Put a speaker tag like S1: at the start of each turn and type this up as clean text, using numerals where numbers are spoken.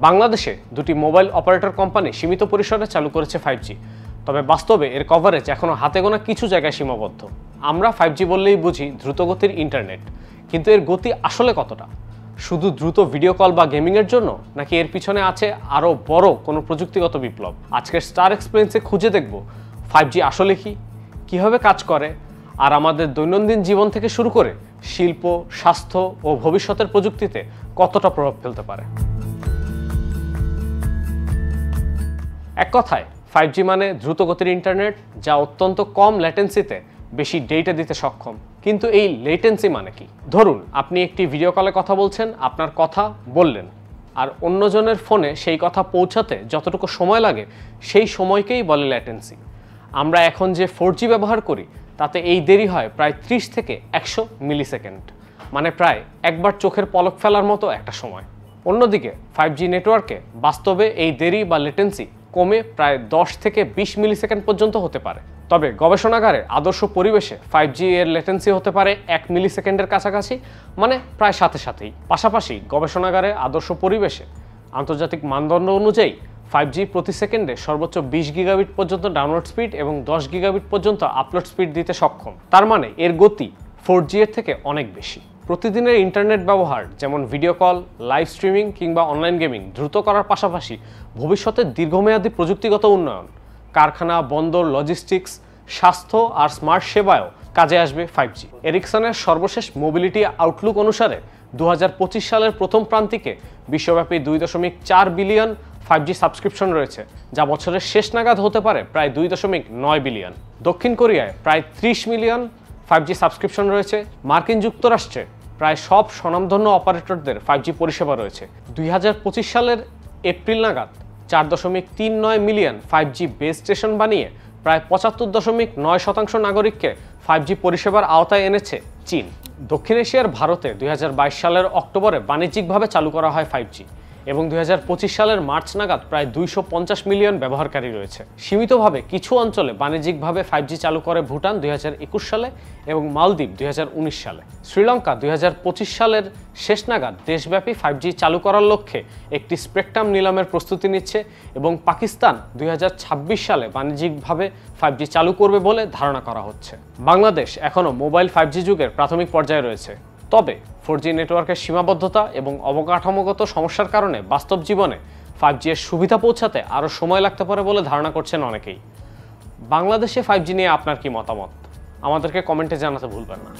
S1: বাংলাদেশে দুটি mobile operator company সীমিত পরিসরে চালু করেছে 5G, তবে বাস্তবে এর কভারেজ এখনও হাতে গোনা কিছু জায়গায় সীমাবদ্ধ। আমরা 5G বললেই বুঝি দ্রুতগতির ইন্টারনেট, কিন্তু এর গতি আসলে কতটা? শুধু দ্রুত ভিডিও কল বা গেমিংয়ের জন্য, নাকি এর পিছনে আছে আরও বড় কোনো প্রযুক্তিগত বিপ্লব? আজকের স্টার এক্সপ্লেন্সে খুঁজে দেখব 5G আসলে কি, কীভাবে কাজ করে, আর আমাদের দৈনন্দিন জীবন থেকে শুরু করে শিল্প, স্বাস্থ্য ও ভবিষ্যতের প্রযুক্তিতে কতটা প্রভাব ফেলতে পারে। এক কথায় 5G মানে দ্রুতগতির ইন্টারনেট, যা অত্যন্ত কম ল্যাটেন্সিতে বেশি ডেটা দিতে সক্ষম। কিন্তু এই লেটেন্সি মানে কি? ধরুন আপনি একটি ভিডিও কলে কথা বলছেন, আপনার কথা বললেন, আর অন্যজনের ফোনে সেই কথা পৌঁছাতে যতটুকু সময় লাগে সেই সময়কেই বলে ল্যাটেন্সি। আমরা এখন যে 4G ব্যবহার করি তাতে এই দেরি হয় প্রায় 30 থেকে 100 মিলিসেকেন্ড, মানে প্রায় একবার চোখের পলক ফেলার মতো একটা সময়। অন্যদিকে 5G নেটওয়ার্কে বাস্তবে এই দেরি বা লেটেন্সি কমে প্রায় 10 থেকে 20 মিলিসেকেন্ড পর্যন্ত হতে পারে। তবে গবেষণাগারে আদর্শ পরিবেশে 5G এর লেটেন্সি হতে পারে 1 মিলিসেকেন্ডের কাছাকাছি, মানে প্রায় সাথে সাথেই। পাশাপাশি গবেষণাগারে আদর্শ পরিবেশে আন্তর্জাতিক মানদণ্ড অনুযায়ী 5G প্রতি সেকেন্ডে সর্বোচ্চ 20 গিগাবিট পর্যন্ত ডাউনলোড স্পিড এবং 10 গিগাবিট পর্যন্ত আপলোড স্পিড দিতে সক্ষম। তার মানে এর গতি 4G এর থেকে অনেক বেশি। প্রতিদিনের ইন্টারনেট ব্যবহার, যেমন ভিডিও কল, লাইভ স্ট্রিমিং কিংবা অনলাইন গেমিং দ্রুত করার পাশাপাশি ভবিষ্যতের দীর্ঘমেয়াদী প্রযুক্তিগত উন্নয়ন, কারখানা, বন্দর, লজিস্টিক্স, স্বাস্থ্য আর স্মার্ট সেবায়ও কাজে আসবে 5G। এরিকসনের সর্বশেষ মোবিলিটি আউটলুক অনুসারে 2025 সালের প্রথম প্রান্তিকে বিশ্বব্যাপী 2.4 বিলিয়ন 5G সাবস্ক্রিপশন রয়েছে, যা বছরের শেষ নাগাদ হতে পারে প্রায় 2.9 বিলিয়ন। দক্ষিণ কোরিয়ায় প্রায় 30 মিলিয়ন 5G সাবস্ক্রিপশন রয়েছে। মার্কিন যুক্তরাষ্ট্রে প্রায় সব স্বনামধন্য অপারেটরদের 5G পরিষেবা রয়েছে। 2025 সালের এপ্রিল নাগাদ 4.39 মিলিয়ন 5G বেস স্টেশন বানিয়ে প্রায় 75.9% নাগরিককে 5G পরিষেবার আওতায় এনেছে চীন। দক্ষিণ এশিয়ার ভারতে 2022 সালের অক্টোবরে বাণিজ্যিকভাবে চালু করা হয় 5G, এবং 2025 সালের মার্চ নাগাদ প্রায় 250 মিলিয়ন ব্যবহারকারী রয়েছে। সীমিতভাবে কিছু অঞ্চলে বাণিজ্যিকভাবে 5G চালু করে ভুটান 2021 সালে এবং মালদ্বীপ 2019 সালে। শ্রীলঙ্কা 2025 সালের শেষ নাগাদ দেশব্যাপী 5G চালু করার লক্ষ্যে একটি স্পেকট্রাম নিলামের প্রস্তুতি নিচ্ছে, এবং পাকিস্তান 2026 সালে বাণিজ্যিকভাবে 5G চালু করবে বলে ধারণা করা হচ্ছে। বাংলাদেশ এখনও মোবাইল 5G যুগের প্রাথমিক পর্যায়ে রয়েছে, তবে 4G নেটওয়ার্কের সীমাবদ্ধতা এবং অবকাঠামোগত সমস্যার কারণে বাস্তব জীবনে 5G এর সুবিধা পৌঁছাতে আরও সময় লাগতে পারে বলে ধারণা করছেন অনেকেই। বাংলাদেশে 5G নিয়ে আপনার কি মতামত? আমাদেরকে কমেন্টে জানাতে ভুলবেন না।